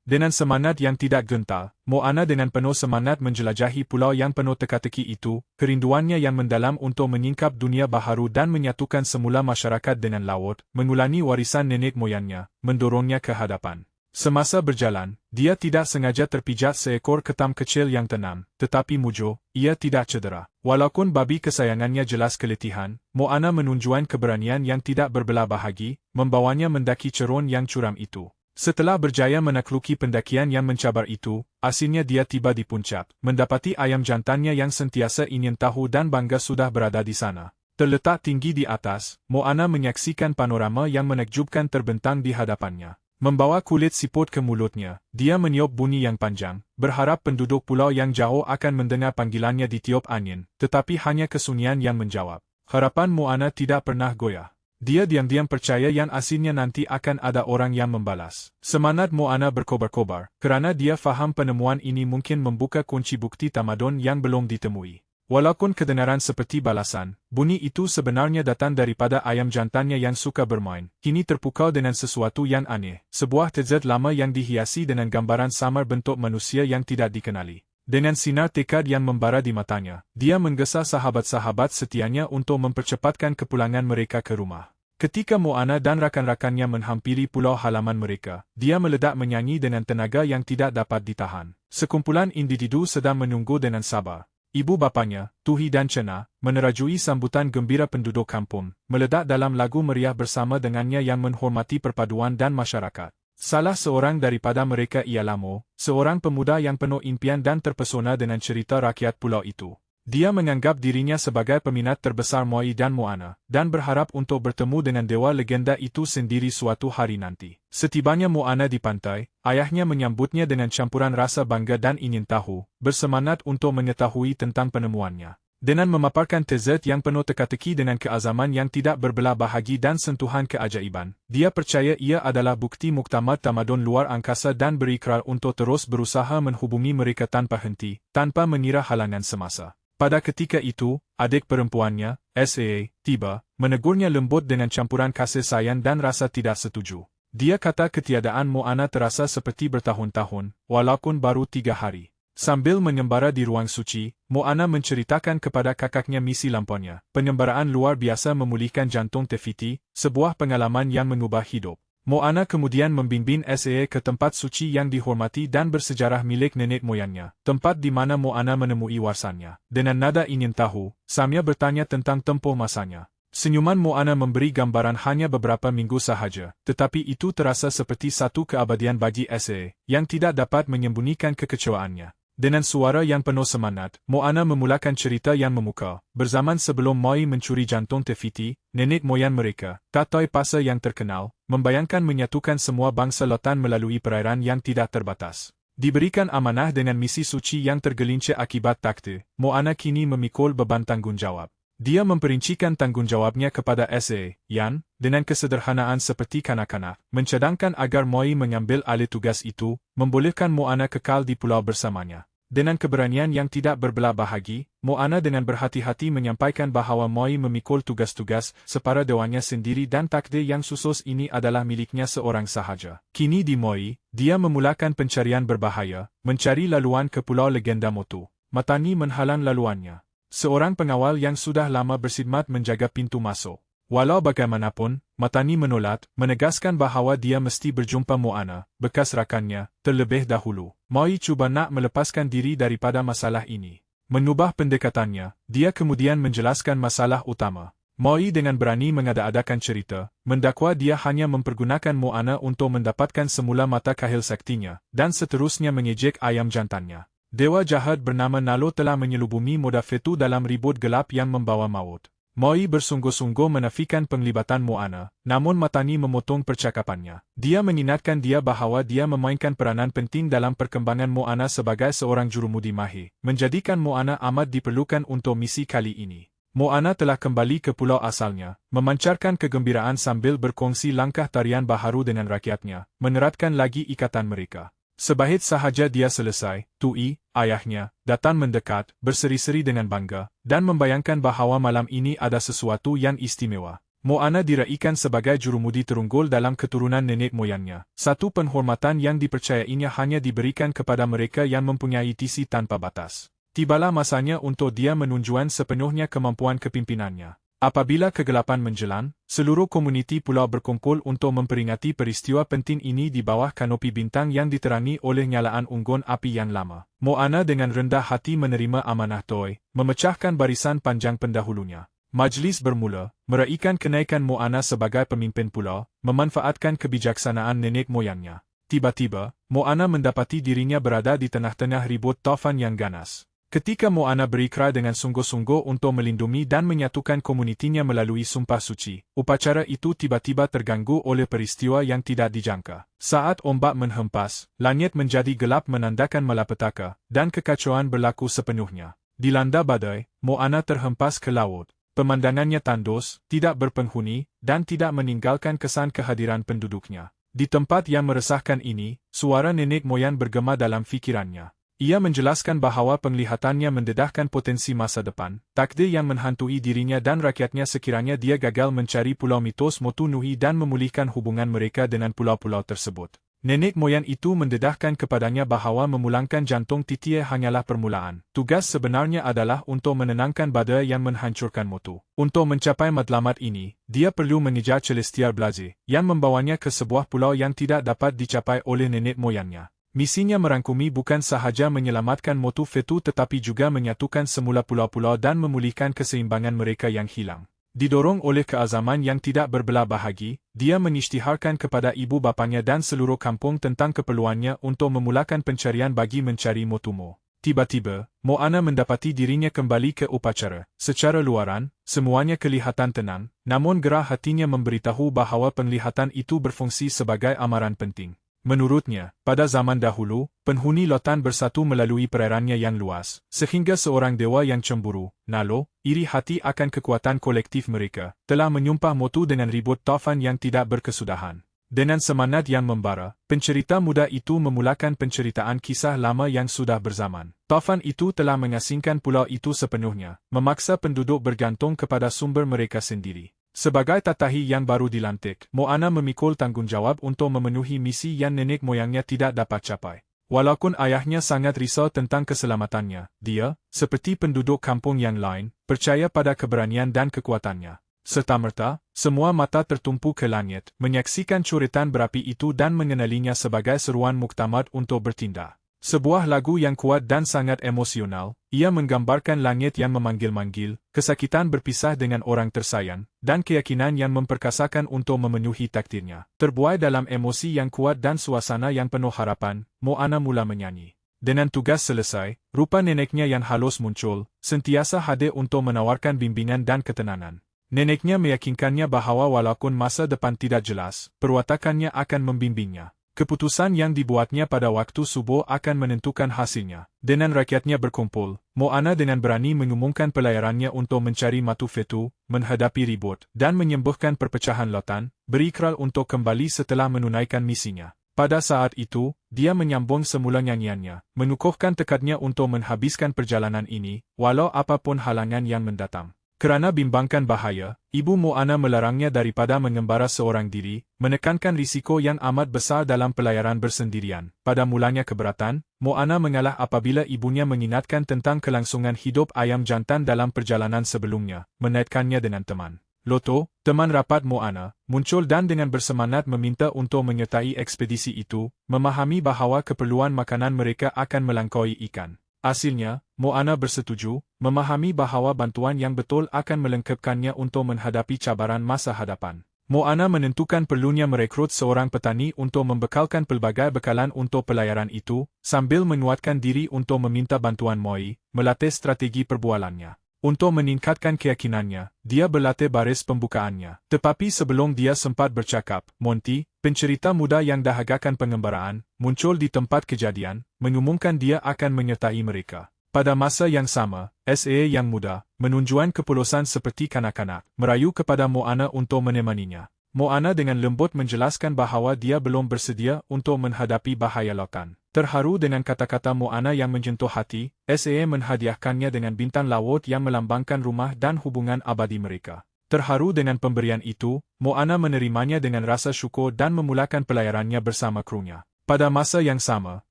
Dengan semangat yang tidak gentar, Moana dengan penuh semangat menjelajahi pulau yang penuh teka-teki itu, kerinduannya yang mendalam untuk menyingkap dunia baharu dan menyatukan semula masyarakat dengan laut, mengulangi warisan nenek moyangnya, mendorongnya ke hadapan. Semasa berjalan, dia tidak sengaja terpijak seekor ketam kecil yang tenang, tetapi mujur, ia tidak cedera. Walaupun babi kesayangannya jelas keletihan, Moana menunjukkan keberanian yang tidak berbelah bahagi, membawanya mendaki cerun yang curam itu. Setelah berjaya menakluki pendakian yang mencabar itu, akhirnya dia tiba di puncak, mendapati ayam jantannya yang sentiasa ingin tahu dan bangga sudah berada di sana. Terletak tinggi di atas, Moana menyaksikan panorama yang menakjubkan terbentang di hadapannya. Membawa kulit siput ke mulutnya, dia meniup bunyi yang panjang, berharap penduduk pulau yang jauh akan mendengar panggilannya ditiup angin, tetapi hanya kesunyian yang menjawab. Harapan Moana tidak pernah goyah. Dia diam-diam percaya yang akhirnya nanti akan ada orang yang membalas. Semangat Moana berkobar-kobar, kerana dia faham penemuan ini mungkin membuka kunci bukti tamadun yang belum ditemui. Walaupun kebenaran seperti balasan, bunyi itu sebenarnya datang daripada ayam jantannya yang suka bermain, kini terpukau dengan sesuatu yang aneh, sebuah tezat lama yang dihiasi dengan gambaran samar bentuk manusia yang tidak dikenali. Dengan sinar tekad yang membara di matanya, dia menggesa sahabat-sahabat setianya untuk mempercepatkan kepulangan mereka ke rumah. Ketika Moana dan rakan-rakannya menghampiri pulau halaman mereka, dia meledak menyanyi dengan tenaga yang tidak dapat ditahan. Sekumpulan individu sedang menunggu dengan sabar. Ibu bapanya, Tuhi dan Cena, menerajui sambutan gembira penduduk kampung, meledak dalam lagu meriah bersama dengannya yang menghormati perpaduan dan masyarakat. Salah seorang daripada mereka ialah Mo, seorang pemuda yang penuh impian dan terpesona dengan cerita rakyat pulau itu. Dia menganggap dirinya sebagai peminat terbesar Moi dan Moana, dan berharap untuk bertemu dengan dewa legenda itu sendiri suatu hari nanti. Setibanya Moana di pantai, ayahnya menyambutnya dengan campuran rasa bangga dan ingin tahu, bersemangat untuk mengetahui tentang penemuannya. Dengan memaparkan tezat yang penuh teka-teki dengan keazaman yang tidak berbelah bahagi dan sentuhan keajaiban, dia percaya ia adalah bukti muktamad tamadun luar angkasa dan berikrar untuk terus berusaha menghubungi mereka tanpa henti, tanpa mengira halangan semasa. Pada ketika itu, adik perempuannya, Saa, tiba, menegurnya lembut dengan campuran kasih sayang dan rasa tidak setuju. Dia kata ketiadaan Moana terasa seperti bertahun-tahun, walaupun baru 3 hari. Sambil menyembara di ruang suci, Moana menceritakan kepada kakaknya misi lampaunya. Penyembaraan luar biasa memulihkan jantung Tefiti, sebuah pengalaman yang mengubah hidup. Moana kemudian membimbing Saa ke tempat suci yang dihormati dan bersejarah milik nenek moyangnya, tempat di mana Moana menemui warisannya. Dengan nada ingin tahu, sambil bertanya tentang tempoh masanya. Senyuman Moana memberi gambaran hanya beberapa minggu sahaja, tetapi itu terasa seperti satu keabadian bagi Saa, yang tidak dapat menyembunyikan kekecewaannya. Dengan suara yang penuh semangat, Moana memulakan cerita yang memukau. Berzaman sebelum Moi mencuri jantung Tefiti, nenek moyang mereka, Tatoi Pasa yang terkenal, membayangkan menyatukan semua bangsa lautan melalui perairan yang tidak terbatas. Diberikan amanah dengan misi suci yang tergelincir akibat takdir, Moana kini memikul beban tanggungjawab. Dia memperincikan tanggungjawabnya kepada Saa, yang, dengan kesederhanaan seperti kanak-kanak, mencadangkan agar Moi mengambil alih tugas itu, membolehkan Moana kekal di pulau bersamanya. Dengan keberanian yang tidak berbelah bahagi, Moana dengan berhati-hati menyampaikan bahawa Moi memikul tugas-tugas separa dewanya sendiri dan takdir yang khusus ini adalah miliknya seorang sahaja. Kini di Moi, dia memulakan pencarian berbahaya, mencari laluan ke pulau legenda Motu. Matani menghalang laluannya. Seorang pengawal yang sudah lama berkhidmat menjaga pintu masuk. Walau bagaimanapun, Matani menolak, menegaskan bahawa dia mesti berjumpa Moana, bekas rakannya, terlebih dahulu. Moi cuba nak melepaskan diri daripada masalah ini. Mengubah pendekatannya, dia kemudian menjelaskan masalah utama. Moi dengan berani mengada-adakan cerita, mendakwa dia hanya mempergunakan Moana untuk mendapatkan semula mata kahil saktinya, dan seterusnya mengejek ayam jantannya. Dewa jahat bernama Nalo telah menyelubungi Modafetu dalam ribut gelap yang membawa maut. Moi bersungguh-sungguh menafikan penglibatan Moana, namun Matani memotong percakapannya. Dia mengingatkan dia bahawa dia memainkan peranan penting dalam perkembangan Moana sebagai seorang jurumudi mahir, menjadikan Moana amat diperlukan untuk misi kali ini. Moana telah kembali ke pulau asalnya, memancarkan kegembiraan sambil berkongsi langkah tarian baharu dengan rakyatnya, meneratkan lagi ikatan mereka. Sebahit sahaja dia selesai, Tui, ayahnya, datang mendekat, berseri-seri dengan bangga, dan membayangkan bahawa malam ini ada sesuatu yang istimewa. Moana diraikan sebagai jurumudi terunggul dalam keturunan nenek moyangnya. Satu penghormatan yang dipercayainya hanya diberikan kepada mereka yang mempunyai tisi tanpa batas. Tibalah masanya untuk dia menunjukkan sepenuhnya kemampuan kepimpinannya. Apabila kegelapan menjelang, seluruh komuniti pulau berkumpul untuk memperingati peristiwa penting ini di bawah kanopi bintang yang diterangi oleh nyalaan unggun api yang lama. Moana dengan rendah hati menerima amanah Toy, memecahkan barisan panjang pendahulunya. Majlis bermula, meraikan kenaikan Moana sebagai pemimpin pulau, memanfaatkan kebijaksanaan nenek moyangnya. Tiba-tiba, Moana mendapati dirinya berada di tengah-tengah ribut taufan yang ganas. Ketika Moana berikrar dengan sungguh-sungguh untuk melindungi dan menyatukan komunitinya melalui sumpah suci, upacara itu tiba-tiba terganggu oleh peristiwa yang tidak dijangka. Saat ombak menghempas, langit menjadi gelap menandakan malapetaka, dan kekacauan berlaku sepenuhnya. Dilanda badai, Moana terhempas ke laut. Pemandangannya tandus, tidak berpenghuni, dan tidak meninggalkan kesan kehadiran penduduknya. Di tempat yang meresahkan ini, suara nenek moyang bergema dalam fikirannya. Ia menjelaskan bahawa penglihatannya mendedahkan potensi masa depan, takdir yang menghantui dirinya dan rakyatnya sekiranya dia gagal mencari pulau mitos Motu Nui dan memulihkan hubungan mereka dengan pulau-pulau tersebut. Nenek moyang itu mendedahkan kepadanya bahawa memulangkan jantung Titie hanyalah permulaan. Tugas sebenarnya adalah untuk menenangkan badai yang menghancurkan Motu. Untuk mencapai matlamat ini, dia perlu mengejar Celestial Blaze, yang membawanya ke sebuah pulau yang tidak dapat dicapai oleh nenek moyangnya. Misinya merangkumi bukan sahaja menyelamatkan Motu Fetu tetapi juga menyatukan semula pulau-pulau dan memulihkan keseimbangan mereka yang hilang. Didorong oleh keazaman yang tidak berbelah bahagi, dia mengisytiharkan kepada ibu bapanya dan seluruh kampung tentang keperluannya untuk memulakan pencarian bagi mencari Motumo. Tiba-tiba, Moana mendapati dirinya kembali ke upacara. Secara luaran, semuanya kelihatan tenang, namun gerah hatinya memberitahu bahawa penglihatan itu berfungsi sebagai amaran penting. Menurutnya, pada zaman dahulu, penghuni lautan bersatu melalui perairannya yang luas, sehingga seorang dewa yang cemburu, Nalo, iri hati akan kekuatan kolektif mereka, telah menyumpah Motu dengan ribut taufan yang tidak berkesudahan. Dengan semangat yang membara, pencerita muda itu memulakan penceritaan kisah lama yang sudah berzaman. Taufan itu telah mengasingkan pulau itu sepenuhnya, memaksa penduduk bergantung kepada sumber mereka sendiri. Sebagai tatahi yang baru dilantik, Moana memikul tanggungjawab untuk memenuhi misi yang nenek moyangnya tidak dapat capai. Walaupun ayahnya sangat risau tentang keselamatannya, dia, seperti penduduk kampung yang lain, percaya pada keberanian dan kekuatannya. Serta-merta, semua mata tertumpu ke langit, menyaksikan coretan berapi itu dan mengenalinya sebagai seruan muktamad untuk bertindak. Sebuah lagu yang kuat dan sangat emosional, ia menggambarkan langit yang memanggil-manggil, kesakitan berpisah dengan orang tersayang, dan keyakinan yang memperkasakan untuk memenuhi takdirnya. Terbuai dalam emosi yang kuat dan suasana yang penuh harapan, Moana mula menyanyi. Dengan tugas selesai, rupa neneknya yang halus muncul, sentiasa hadir untuk menawarkan bimbingan dan ketenangan. Neneknya meyakinkannya bahawa walaupun masa depan tidak jelas, perwatakannya akan membimbingnya. Keputusan yang dibuatnya pada waktu subuh akan menentukan hasilnya. Dengan rakyatnya berkumpul, Moana dengan berani mengumumkan pelayarannya untuk mencari Motu Fetu, menghadapi ribut, dan menyembuhkan perpecahan lautan, berikrar untuk kembali setelah menunaikan misinya. Pada saat itu, dia menyambung semula nyanyiannya, menukuhkan tekadnya untuk menghabiskan perjalanan ini, walau apapun halangan yang mendatang. Kerana bimbangkan bahaya, ibu Moana melarangnya daripada mengembara seorang diri, menekankan risiko yang amat besar dalam pelayaran bersendirian. Pada mulanya keberatan, Moana mengalah apabila ibunya mengingatkan tentang kelangsungan hidup ayam jantan dalam perjalanan sebelumnya, menaikkannya dengan teman. Loto, teman rapat Moana, muncul dan dengan bersemangat meminta untuk menyertai ekspedisi itu, memahami bahawa keperluan makanan mereka akan melampaui ikan. Hasilnya, Moana bersetuju, memahami bahawa bantuan yang betul akan melengkapkannya untuk menghadapi cabaran masa hadapan. Moana menentukan perlunya merekrut seorang petani untuk membekalkan pelbagai bekalan untuk pelayaran itu, sambil menguatkan diri untuk meminta bantuan Moi, melatih strategi perbualannya. Untuk meningkatkan keyakinannya, dia berlatih baris pembukaannya. Tetapi sebelum dia sempat bercakap, Monty, pencerita muda yang dahagakan pengembaraan, muncul di tempat kejadian, mengumumkan dia akan menyertai mereka. Pada masa yang sama, S.A. yang muda, menunjukkan kepolosan seperti kanak-kanak, merayu kepada Moana untuk menemaninya. Moana dengan lembut menjelaskan bahawa dia belum bersedia untuk menghadapi bahaya lautan. Terharu dengan kata-kata Moana yang menyentuh hati, S.A. menghadiahkannya dengan bintang laut yang melambangkan rumah dan hubungan abadi mereka. Terharu dengan pemberian itu, Moana menerimanya dengan rasa syukur dan memulakan pelayarannya bersama krunya. Pada masa yang sama,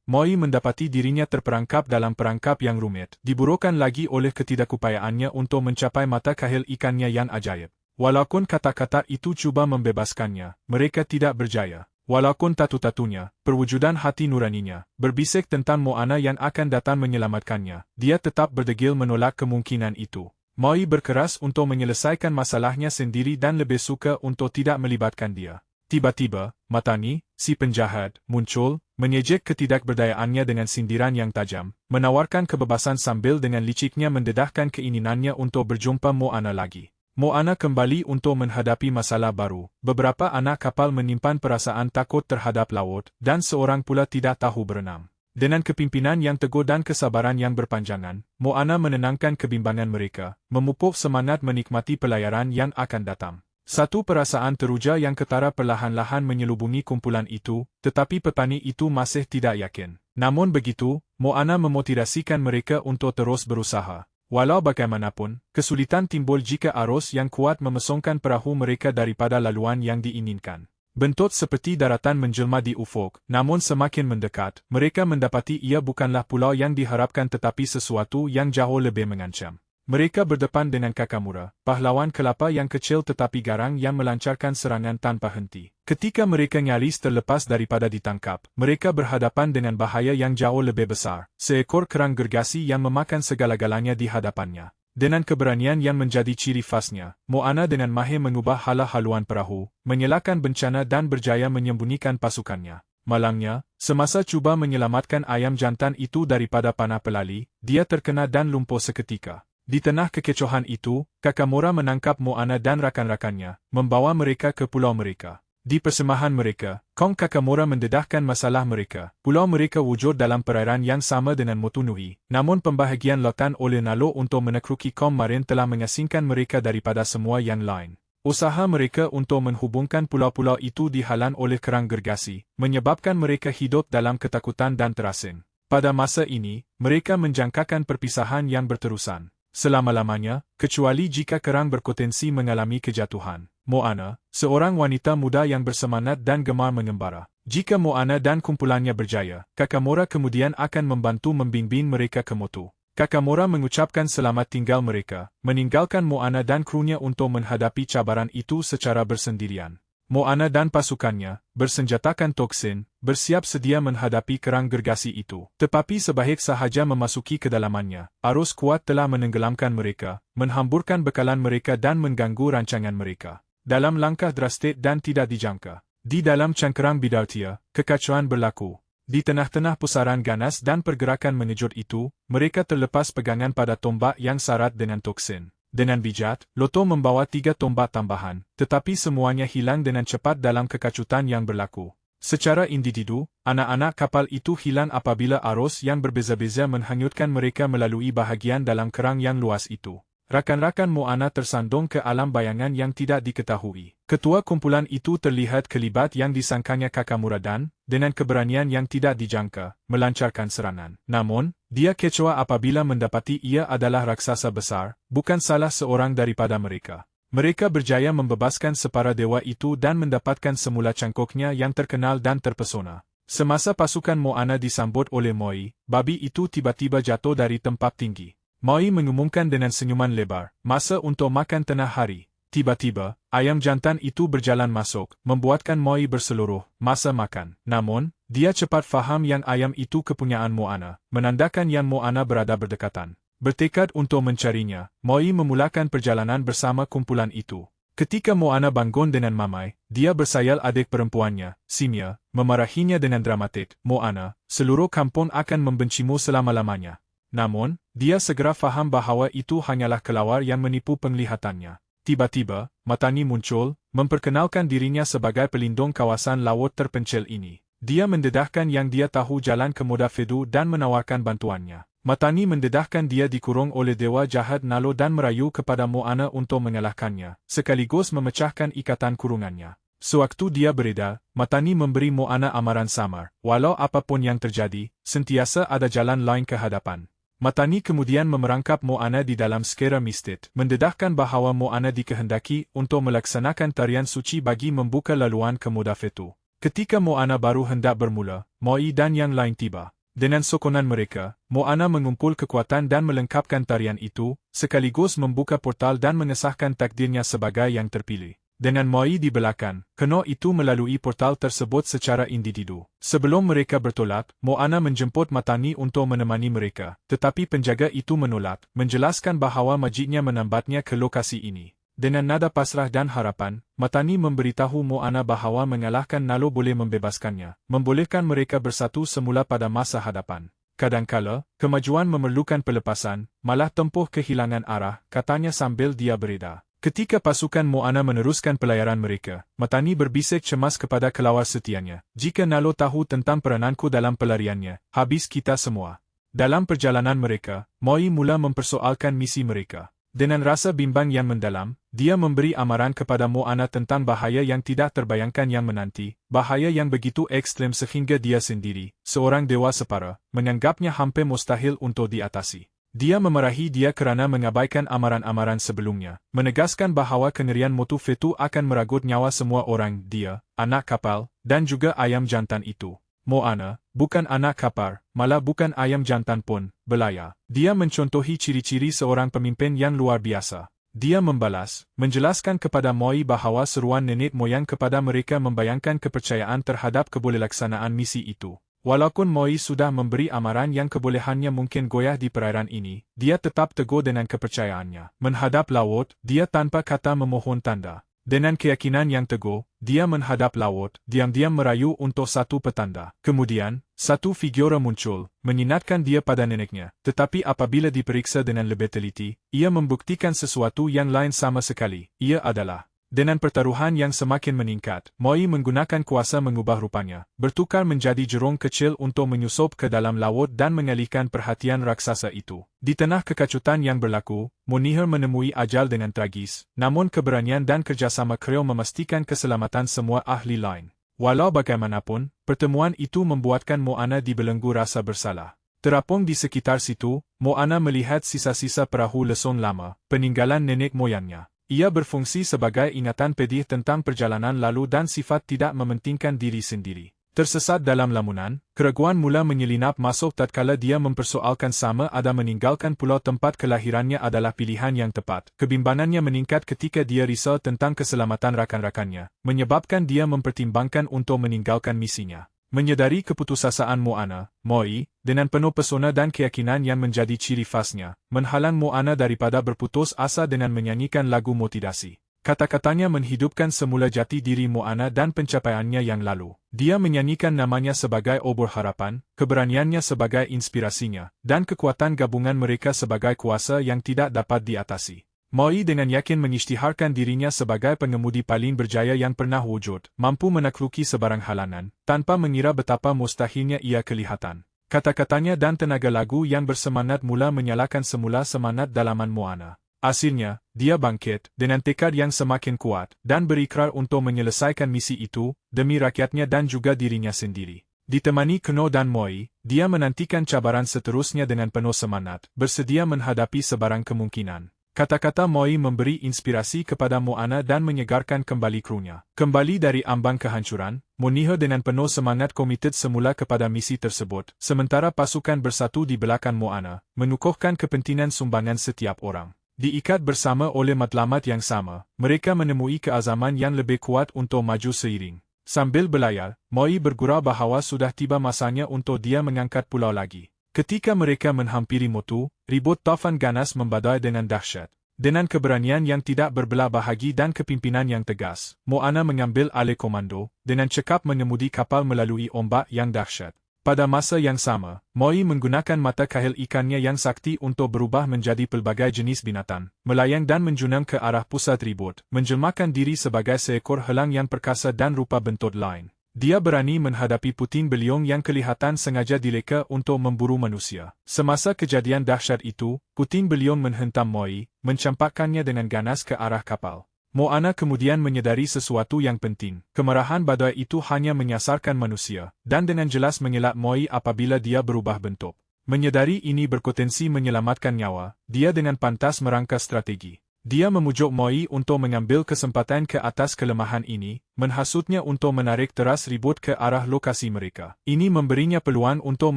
Moi mendapati dirinya terperangkap dalam perangkap yang rumit, diburukan lagi oleh ketidakupayaan untuk mencapai mata kahil ikannya yang ajaib. Walaupun kata-kata itu cuba membebaskannya, mereka tidak berjaya. Walaupun tatu-tatunya, perwujudan hati nuraninya, berbisik tentang Moana yang akan datang menyelamatkannya, dia tetap berdegil menolak kemungkinan itu. Moi berkeras untuk menyelesaikan masalahnya sendiri dan lebih suka untuk tidak melibatkan dia. Tiba-tiba, Matani, si penjahat, muncul, menyejek ketidakberdayaannya dengan sindiran yang tajam, menawarkan kebebasan sambil dengan liciknya mendedahkan keinginannya untuk berjumpa Moana lagi. Moana kembali untuk menghadapi masalah baru. Beberapa anak kapal menyimpan perasaan takut terhadap laut, dan seorang pula tidak tahu berenang. Dengan kepimpinan yang teguh dan kesabaran yang berpanjangan, Moana menenangkan kebimbangan mereka, memupuk semangat menikmati pelayaran yang akan datang. Satu perasaan teruja yang ketara perlahan-lahan menyelubungi kumpulan itu, tetapi petani itu masih tidak yakin. Namun begitu, Moana memotivasikan mereka untuk terus berusaha. Walau bagaimanapun, kesulitan timbul jika arus yang kuat memesongkan perahu mereka daripada laluan yang diinginkan. Bentuk seperti daratan menjelma di ufuk, namun semakin mendekat, mereka mendapati ia bukanlah pulau yang diharapkan tetapi sesuatu yang jauh lebih mengancam. Mereka berdepan dengan Kakamura, pahlawan kelapa yang kecil tetapi garang yang melancarkan serangan tanpa henti. Ketika mereka nyaris terlepas daripada ditangkap, mereka berhadapan dengan bahaya yang jauh lebih besar, seekor kerang gergasi yang memakan segala-galanya di hadapannya. Dengan keberanian yang menjadi ciri khasnya, Moana dengan mahir mengubah hala-haluan perahu, menyelakan bencana dan berjaya menyembunyikan pasukannya. Malangnya, semasa cuba menyelamatkan ayam jantan itu daripada panah pelali, dia terkena dan lumpuh seketika. Di tengah kekecohan itu, Kakamura menangkap Moana dan rakan-rakannya, membawa mereka ke pulau mereka. Di persembahan mereka, Kong Kakamura mendedahkan masalah mereka. Pulau mereka wujud dalam perairan yang sama dengan Motunui, namun pembahagian lautan oleh Nalo untuk menakluki Kong Marin telah mengasingkan mereka daripada semua yang lain. Usaha mereka untuk menghubungkan pulau-pulau itu dihalang oleh kerang gergasi, menyebabkan mereka hidup dalam ketakutan dan terasing. Pada masa ini, mereka menjangkakan perpisahan yang berterusan selama-lamanya, kecuali jika kerang berpotensi mengalami kejatuhan. Moana, seorang wanita muda yang bersemangat dan gemar mengembara. Jika Moana dan kumpulannya berjaya, Kakamura kemudian akan membantu membimbing mereka ke Motu. Kakamura mengucapkan selamat tinggal mereka, meninggalkan Moana dan krunya untuk menghadapi cabaran itu secara bersendirian. Moana dan pasukannya, bersenjatakan toksin, bersiap sedia menghadapi kerang gergasi itu. Tetapi sebaik sahaja memasuki kedalamannya, arus kuat telah menenggelamkan mereka, menghamburkan bekalan mereka dan mengganggu rancangan mereka. Dalam langkah drastik dan tidak dijangka, di dalam cangkerang Bidaltia, kekacauan berlaku. Di tengah-tengah pusaran ganas dan pergerakan mengejut itu, mereka terlepas pegangan pada tombak yang syarat dengan toksin. Dengan bijak, Loto membawa 3 tombak tambahan, tetapi semuanya hilang dengan cepat dalam kekacutan yang berlaku. Secara individu, anak-anak kapal itu hilang apabila arus yang berbeza-beza menghanyutkan mereka melalui bahagian dalam kerang yang luas itu. Rakan-rakan Moana tersandung ke alam bayangan yang tidak diketahui. Ketua kumpulan itu terlihat kelibat yang disangkanya Kakamura dan, dengan keberanian yang tidak dijangka, melancarkan serangan. Namun, dia kecewa apabila mendapati ia adalah raksasa besar, bukan salah seorang daripada mereka. Mereka berjaya membebaskan separa dewa itu dan mendapatkan semula cangkoknya yang terkenal dan terpesona. Semasa pasukan Moana disambut oleh Moi, babi itu tiba-tiba jatuh dari tempat tinggi. Moi mengumumkan dengan senyuman lebar, masa untuk makan tengah hari. Tiba-tiba, ayam jantan itu berjalan masuk, membuatkan Moi berseluruh, masa makan. Namun, dia cepat faham yang ayam itu kepunyaan Moana, menandakan yang Moana berada berdekatan. Bertekad untuk mencarinya, Moi memulakan perjalanan bersama kumpulan itu. Ketika Moana bangun dengan mamai, dia bersayal adik perempuannya, Simia, memarahinya dengan dramatik. Moana, seluruh kampung akan membencimu selama-lamanya. Namun, dia segera faham bahawa itu hanyalah kelawar yang menipu penglihatannya. Tiba-tiba, Matani muncul, memperkenalkan dirinya sebagai pelindung kawasan laut terpencil ini. Dia mendedahkan yang dia tahu jalan ke Modafedu dan menawarkan bantuannya. Matani mendedahkan dia dikurung oleh dewa jahat Nalo dan merayu kepada Moana untuk mengalahkannya, sekaligus memecahkan ikatan kurungannya. Sewaktu dia beredar, Matani memberi Moana amaran samar. Walau apapun yang terjadi, sentiasa ada jalan lain ke hadapan. Matani kemudian memerangkap Moana di dalam skera mistet, mendedahkan bahawa Moana dikehendaki untuk melaksanakan tarian suci bagi membuka laluan ke Modafetu. Ketika Moana baru hendak bermula, Moi dan yang lain tiba. Dengan sokonan mereka, Moana mengumpul kekuatan dan melengkapkan tarian itu, sekaligus membuka portal dan mengesahkan takdirnya sebagai yang terpilih. Dengan Moi di belakang, Keno itu melalui portal tersebut secara individu. Sebelum mereka bertolak, Moana menjemput Matani untuk menemani mereka, tetapi penjaga itu menolak, menjelaskan bahawa majiknya menambatnya ke lokasi ini. Dengan nada pasrah dan harapan, Matani memberitahu Moana bahawa mengalahkan Nalo boleh membebaskannya, membolehkan mereka bersatu semula pada masa hadapan. Kadangkala, kemajuan memerlukan pelepasan, malah tempuh kehilangan arah, katanya sambil dia beredar. Ketika pasukan Moana meneruskan pelayaran mereka, Matani berbisik cemas kepada kelawar setianya. Jika Nalo tahu tentang perananku dalam pelariannya, habis kita semua. Dalam perjalanan mereka, Moi mula mempersoalkan misi mereka. Dengan rasa bimbang yang mendalam, dia memberi amaran kepada Moana tentang bahaya yang tidak terbayangkan yang menanti, bahaya yang begitu ekstrem sehingga dia sendiri, seorang dewa separa, menganggapnya hampir mustahil untuk diatasi. Dia memarahi dia kerana mengabaikan amaran-amaran sebelumnya, menegaskan bahawa kengerian Modafetu akan meragut nyawa semua orang, dia, anak kapal, dan juga ayam jantan itu. Moana, bukan anak kapal, malah bukan ayam jantan pun, belaya. Dia mencontohi ciri-ciri seorang pemimpin yang luar biasa. Dia membalas, menjelaskan kepada Moi bahawa seruan nenek moyang kepada mereka membayangkan kepercayaan terhadap kebolehlaksanaan misi itu. Walaupun Moi sudah memberi amaran yang kebolehannya mungkin goyah di perairan ini, dia tetap teguh dengan kepercayaannya. Menghadap laut, dia tanpa kata memohon tanda. Dengan keyakinan yang teguh, dia menghadap laut, diam-diam merayu untuk satu petanda. Kemudian, satu figura muncul, mengingatkan dia pada neneknya. Tetapi apabila diperiksa dengan lebih teliti, ia membuktikan sesuatu yang lain sama sekali. Ia adalah dengan pertaruhan yang semakin meningkat, Moi menggunakan kuasa mengubah rupanya, bertukar menjadi jerung kecil untuk menyusup ke dalam laut dan mengalihkan perhatian raksasa itu. Di tengah kekacutan yang berlaku, Munihar menemui ajal dengan tragis, namun keberanian dan kerjasama Kreo memastikan keselamatan semua ahli lain. Walau bagaimanapun, pertemuan itu membuatkan Moana dibelenggu rasa bersalah. Terapung di sekitar situ, Moana melihat sisa-sisa perahu lesung lama, peninggalan nenek moyangnya. Ia berfungsi sebagai ingatan pedih tentang perjalanan lalu dan sifat tidak mementingkan diri sendiri. Tersesat dalam lamunan, keraguan mula menyelinap masuk tatkala dia mempersoalkan sama ada meninggalkan pulau tempat kelahirannya adalah pilihan yang tepat. Kebimbangannya meningkat ketika dia risau tentang keselamatan rakan-rakannya, menyebabkan dia mempertimbangkan untuk meninggalkan misinya. Menyedari keputusasaan Moana, Moi, dengan penuh pesona dan keyakinan yang menjadi ciri khasnya, menghalang Moana daripada berputus asa dengan menyanyikan lagu motivasi. Kata-katanya menghidupkan semula jati diri Moana dan pencapaiannya yang lalu. Dia menyanyikan namanya sebagai obor harapan, keberaniannya sebagai inspirasinya, dan kekuatan gabungan mereka sebagai kuasa yang tidak dapat diatasi. Moi dengan yakin mengisytiharkan dirinya sebagai pengemudi paling berjaya yang pernah wujud, mampu menakluki sebarang halangan, tanpa mengira betapa mustahilnya ia kelihatan. Kata-katanya dan tenaga lagu yang bersemangat mula menyalakan semula semangat dalaman Moana. Akhirnya, dia bangkit, dengan tekad yang semakin kuat, dan berikrar untuk menyelesaikan misi itu, demi rakyatnya dan juga dirinya sendiri. Ditemani Keno dan Moi, dia menantikan cabaran seterusnya dengan penuh semangat, bersedia menghadapi sebarang kemungkinan. Kata-kata Moi memberi inspirasi kepada Moana dan menyegarkan kembali krunya. Kembali dari ambang kehancuran, Munihar dengan penuh semangat komited semula kepada misi tersebut, sementara pasukan bersatu di belakang Moana, menukuhkan kepentingan sumbangan setiap orang. Diikat bersama oleh matlamat yang sama, mereka menemui keazaman yang lebih kuat untuk maju seiring. Sambil berlayar, Moi bergurau bahawa sudah tiba masanya untuk dia mengangkat pulau lagi. Ketika mereka menghampiri Motu, ribut taufan ganas membadai dengan dahsyat. Dengan keberanian yang tidak berbelah bahagi dan kepimpinan yang tegas, Moana mengambil alih komando, dengan cekap mengemudi kapal melalui ombak yang dahsyat. Pada masa yang sama, Moi menggunakan mata kahil ikannya yang sakti untuk berubah menjadi pelbagai jenis binatang, melayang dan menjunam ke arah pusat ribut, menjelmakan diri sebagai seekor helang yang perkasa dan rupa bentuk lain. Dia berani menghadapi puting beliung yang kelihatan sengaja dileka untuk memburu manusia. Semasa kejadian dahsyat itu, puting beliung menghentam Moi, mencampakkannya dengan ganas ke arah kapal. Moana kemudian menyadari sesuatu yang penting. Kemarahan badai itu hanya menyasarkan manusia, dan dengan jelas mengelak Moi apabila dia berubah bentuk. Menyadari ini berpotensi menyelamatkan nyawa, dia dengan pantas merangka strategi. Dia memujuk Moi untuk mengambil kesempatan ke atas kelemahan ini, menghasutnya untuk menarik teras ribut ke arah lokasi mereka. Ini memberinya peluang untuk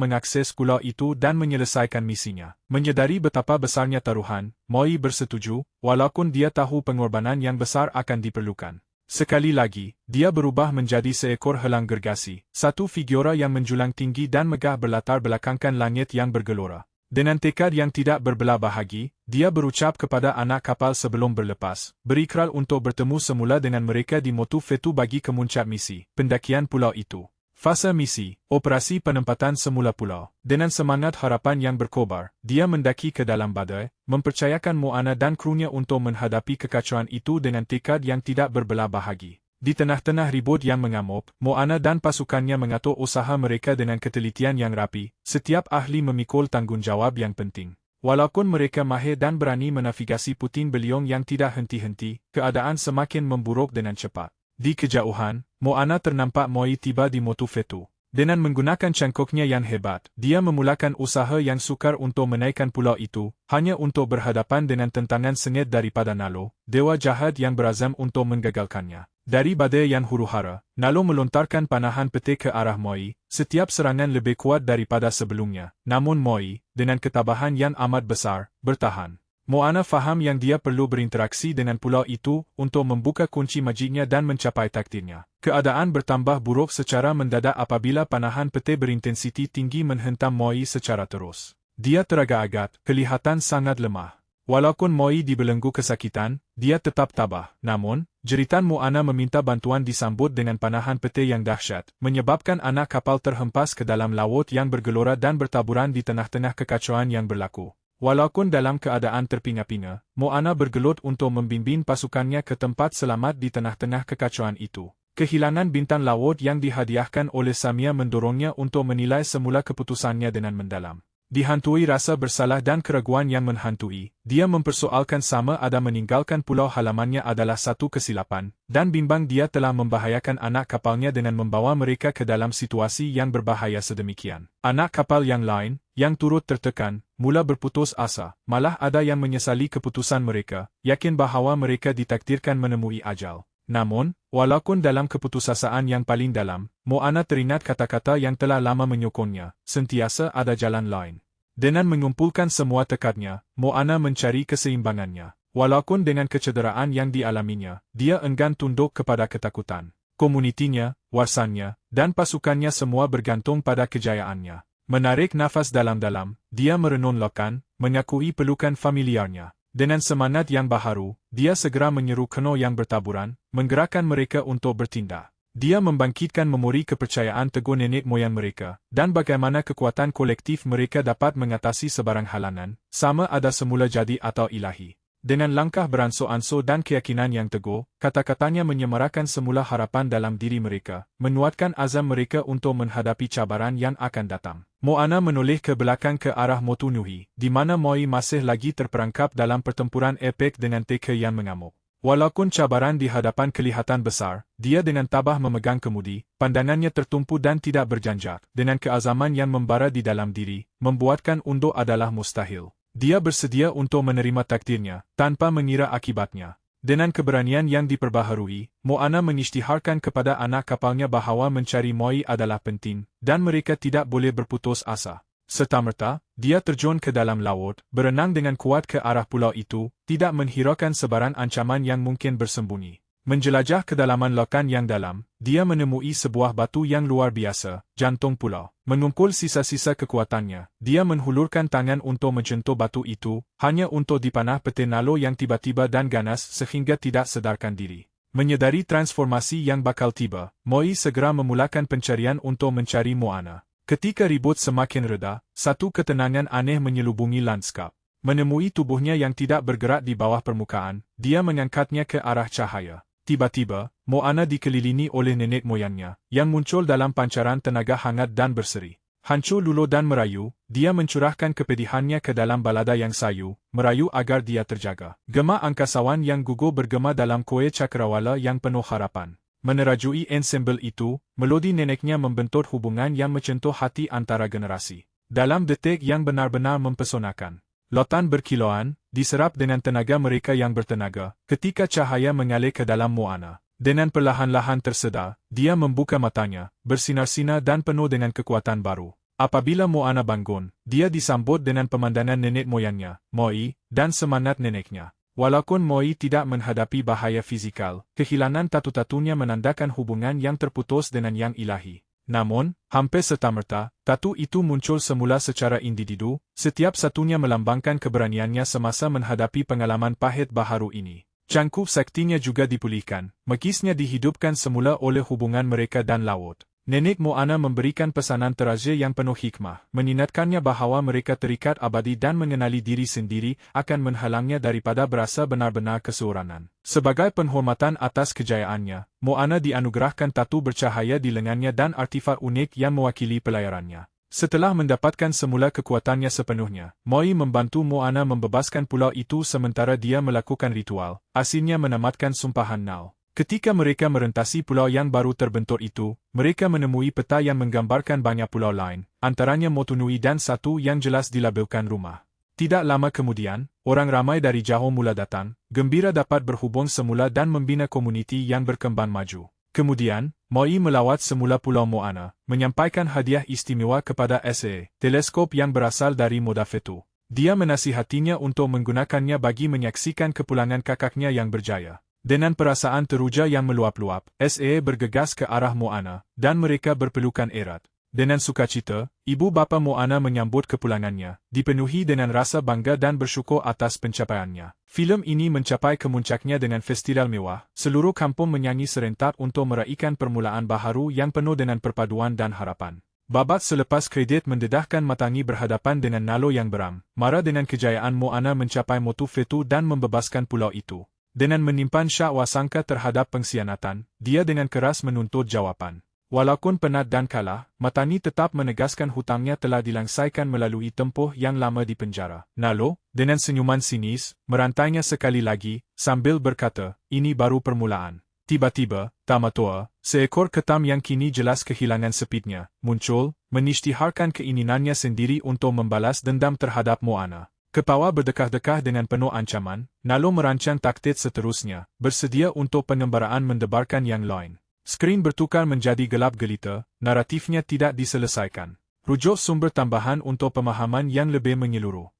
mengakses pulau itu dan menyelesaikan misinya. Menyadari betapa besarnya taruhan, Moi bersetuju, walaupun dia tahu pengorbanan yang besar akan diperlukan. Sekali lagi, dia berubah menjadi seekor helang gergasi, satu figura yang menjulang tinggi dan megah berlatar belakangkan langit yang bergelora. Dengan tekad yang tidak berbelah bahagi, dia berucap kepada anak kapal sebelum berlepas, berikrar untuk bertemu semula dengan mereka di Motu Fetu bagi kemuncak misi, pendakian pulau itu. Fase misi, operasi penempatan semula pulau. Dengan semangat harapan yang berkobar, dia mendaki ke dalam badai, mempercayakan Moana dan krunya untuk menghadapi kekacauan itu dengan tekad yang tidak berbelah bahagi. Di tengah-tengah ribut yang mengamuk, Moana dan pasukannya mengatur usaha mereka dengan ketelitian yang rapi, setiap ahli memikul tanggungjawab yang penting. Walaupun mereka mahir dan berani menavigasi puting beliung yang tidak henti-henti, keadaan semakin memburuk dengan cepat. Di kejauhan, Moana ternampak Moi tiba di Motu Fetu. Dengan menggunakan cangkoknya yang hebat, dia memulakan usaha yang sukar untuk menaikkan pulau itu, hanya untuk berhadapan dengan tentangan sengit daripada Nalo, dewa jahat yang berazam untuk menggagalkannya. Dari badai yang huru-hara, Nalo melontarkan panahan peti ke arah Moi, setiap serangan lebih kuat daripada sebelumnya. Namun Moi, dengan ketabahan yang amat besar, bertahan. Moana faham yang dia perlu berinteraksi dengan pulau itu untuk membuka kunci magiknya dan mencapai takdirnya. Keadaan bertambah buruk secara mendadak apabila panahan peti berintensiti tinggi menghentam Moi secara terus. Dia teragak-agak, kelihatan sangat lemah. Walaupun Moi dibelenggu kesakitan, dia tetap tabah. Namun, jeritan Moana meminta bantuan disambut dengan panahan peti yang dahsyat, menyebabkan anak kapal terhempas ke dalam laut yang bergelora dan bertaburan di tengah-tengah kekacauan yang berlaku. Walaupun dalam keadaan terpinga-pinga, Moana bergelut untuk membimbing pasukannya ke tempat selamat di tengah-tengah kekacauan itu. Kehilangan bintang laut yang dihadiahkan oleh Samia mendorongnya untuk menilai semula keputusannya dengan mendalam. Dihantui rasa bersalah dan keraguan yang menghantui, dia mempersoalkan sama ada meninggalkan pulau halamannya adalah satu kesilapan, dan bimbang dia telah membahayakan anak kapalnya dengan membawa mereka ke dalam situasi yang berbahaya sedemikian. Anak kapal yang lain, yang turut tertekan, mula berputus asa, malah ada yang menyesali keputusan mereka, yakin bahawa mereka ditakdirkan menemui ajal. Namun, walaupun dalam keputusasaan yang paling dalam, Moana teringat kata-kata yang telah lama menyokongnya, sentiasa ada jalan lain. Dengan mengumpulkan semua tekadnya, Moana mencari keseimbangannya. Walaupun dengan kecederaan yang dialaminya, dia enggan tunduk kepada ketakutan. Komunitinya, warisannya, dan pasukannya semua bergantung pada kejayaannya. Menarik nafas dalam-dalam, dia merenung-lekan, mengakui pelukan familiarnya. Dengan semangat yang baharu, dia segera menyeru keno yang bertaburan, menggerakkan mereka untuk bertindak. Dia membangkitkan memori kepercayaan teguh nenek moyang mereka, dan bagaimana kekuatan kolektif mereka dapat mengatasi sebarang halangan, sama ada semula jadi atau ilahi. Dengan langkah beransur-ansur dan keyakinan yang teguh, kata-katanya menyemarakan semula harapan dalam diri mereka, menguatkan azam mereka untuk menghadapi cabaran yang akan datang. Moana menoleh ke belakang ke arah Motu Nui, di mana Moi masih lagi terperangkap dalam pertempuran epik dengan teka yang mengamuk. Walaupun cabaran di hadapan kelihatan besar, dia dengan tabah memegang kemudi, pandangannya tertumpu dan tidak berjanjak, dengan keazaman yang membara di dalam diri, membuatkan undur adalah mustahil. Dia bersedia untuk menerima takdirnya, tanpa mengira akibatnya. Dengan keberanian yang diperbaharui, Moana mengisytiharkan kepada anak kapalnya bahawa mencari Moi adalah penting, dan mereka tidak boleh berputus asa. Serta-merta, dia terjun ke dalam laut, berenang dengan kuat ke arah pulau itu, tidak menghiraukan sebarang ancaman yang mungkin bersembunyi. Menjelajah kedalaman lautan yang dalam, dia menemui sebuah batu yang luar biasa, jantung pulau. Mengumpul sisa-sisa kekuatannya, dia menghulurkan tangan untuk menyentuh batu itu, hanya untuk dipanah peti Nalo yang tiba-tiba dan ganas sehingga tidak sadarkan diri. Menyadari transformasi yang bakal tiba, Moi segera memulakan pencarian untuk mencari Moana. Ketika ribut semakin reda, satu ketenangan aneh menyelubungi lanskap. Menemui tubuhnya yang tidak bergerak di bawah permukaan, dia mengangkatnya ke arah cahaya. Tiba-tiba, Moana dikelilingi oleh nenek moyangnya, yang muncul dalam pancaran tenaga hangat dan berseri. Hancur luluh dan merayu, dia mencurahkan kepedihannya ke dalam balada yang sayu, merayu agar dia terjaga. Gema angkasawan yang gugur bergema dalam koe cakrawala yang penuh harapan. Menerajui ensembel itu, melodi neneknya membentuk hubungan yang mencentuh hati antara generasi. dalam detik yang benar-benar mempesonakan. Lautan berkilauan, diserap dengan tenaga mereka yang bertenaga, ketika cahaya mengalir ke dalam Moana. Dengan perlahan-lahan tersedar, dia membuka matanya, bersinar-sinar dan penuh dengan kekuatan baru. Apabila Moana bangun, dia disambut dengan pemandangan nenek moyangnya, Moi, dan semangat neneknya. Walaupun Moi tidak menghadapi bahaya fizikal, kehilangan tatu-tatunya menandakan hubungan yang terputus dengan yang ilahi. Namun, hampir serta-merta, tatu itu muncul semula secara individu, setiap satunya melambangkan keberaniannya semasa menghadapi pengalaman pahit baharu ini. Cangkup saktinya juga dipulihkan, mekisnya dihidupkan semula oleh hubungan mereka dan laut. Nenek Moana memberikan pesanan teraja yang penuh hikmah, mengingatkannya bahawa mereka terikat abadi dan mengenali diri sendiri akan menghalangnya daripada berasa benar-benar keseorangan. Sebagai penghormatan atas kejayaannya, Moana dianugerahkan tatu bercahaya di lengannya dan artifak unik yang mewakili pelayarannya. Setelah mendapatkan semula kekuatannya sepenuhnya, Moi membantu Moana membebaskan pulau itu sementara dia melakukan ritual, asinnya menamatkan sumpahan Nal. Ketika mereka merentasi pulau yang baru terbentuk itu, mereka menemui peta yang menggambarkan banyak pulau lain, antaranya Motunui dan satu yang jelas dilabelkan rumah. Tidak lama kemudian, orang ramai dari jauh mula datang, gembira dapat berhubung semula dan membina komuniti yang berkembang maju. Kemudian, Moi melawat semula Pulau Moana, menyampaikan hadiah istimewa kepada SE, teleskop yang berasal dari Modafetu. Dia menasihatinya untuk menggunakannya bagi menyaksikan kepulangan kakaknya yang berjaya. Dengan perasaan teruja yang meluap-luap, SE bergegas ke arah Moana, dan mereka berpelukan erat. Dengan sukacita, ibu bapa Moana menyambut kepulangannya, dipenuhi dengan rasa bangga dan bersyukur atas pencapaiannya. Filem ini mencapai kemuncaknya dengan festival mewah, seluruh kampung menyanyi serentak untuk meraihkan permulaan baharu yang penuh dengan perpaduan dan harapan. Babat selepas kredit mendedahkan matangi berhadapan dengan Nalo yang beram, marah dengan kejayaan Moana mencapai Motufetu dan membebaskan pulau itu. Dengan menyimpan syak wasangka terhadap pengkhianatan, dia dengan keras menuntut jawapan. Walaupun penat dan kalah, Matani tetap menegaskan hutangnya telah dilangsaikan melalui tempoh yang lama di penjara. Nalo, dengan senyuman sinis, merantainya sekali lagi, sambil berkata, ini baru permulaan. Tiba-tiba, Tamatoa, seekor ketam yang kini jelas kehilangan sepitnya, muncul, menishtiharkan keinginannya sendiri untuk membalas dendam terhadap Moana. Kepala berdekah-dekah dengan penuh ancaman, Nalo merancang taktik seterusnya, bersedia untuk pengembaraan mendebarkan yang lain. Skrin bertukar menjadi gelap gelita, naratifnya tidak diselesaikan. Rujuk sumber tambahan untuk pemahaman yang lebih menyeluruh.